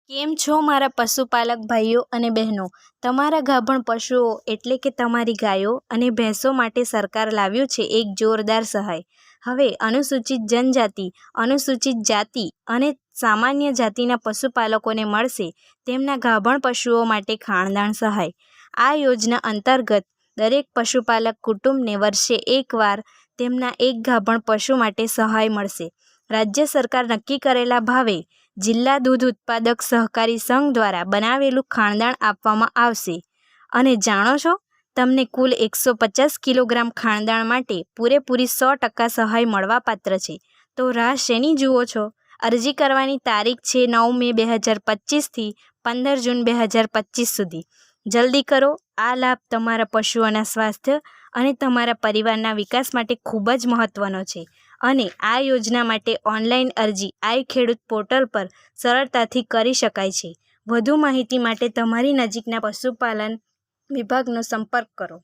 કેમ છો મારા પશુપાલક ભાઈઓ અને બહેનો? તમારા ગાભણ પશુઓ એટલે કે તમારી ગાયો અને ભેંસો માટે સરકાર લાવ્યું છે એક જોરદાર સહાય. હવે અનુસૂચિત જનજાતિ, અનુસૂચિત જાતિ અને સામાન્ય જાતિના પશુપાલકોને મળશે તેમના ગાભણ પશુઓ માટે ખાણદાણ સહાય. આ યોજના અંતર્ગત દરેક પશુપાલક કુટુંબને વર્ષે એકવાર તેમના એક ગાભણ પશુ માટે સહાય મળશે. રાજ્ય સરકાર નક્કી કરેલા ભાવે જિલ્લા દૂધ ઉત્પાદક સહકારી સંઘ દ્વારા બનાવેલું ખાણદાણ આપવામાં આવશે. અને જાણો છો, તમને કુલ 150 કિલોગ્રામ ખાણદાણ માટે પૂરેપૂરી 100% સહાય મળવાપાત્ર છે. તો રાહ શેની જુઓ છો? અરજી કરવાની તારીખ છે 9 મે 2025 થી 15 જૂન 2025 સુધી. જલ્દી કરો. આ લાભ તમારા પશુઓના સ્વાસ્થ્ય અને તમારા પરિવારના વિકાસ માટે ખૂબ જ મહત્વનો છે. અને આ યોજના માટે ઓનલાઈન અરજી આઈ ખેડૂત પોર્ટલ પર સરળતાથી કરી શકાય છે. વધુ માહિતી માટે તમારી નજીકના પશુપાલન વિભાગનો સંપર્ક કરો.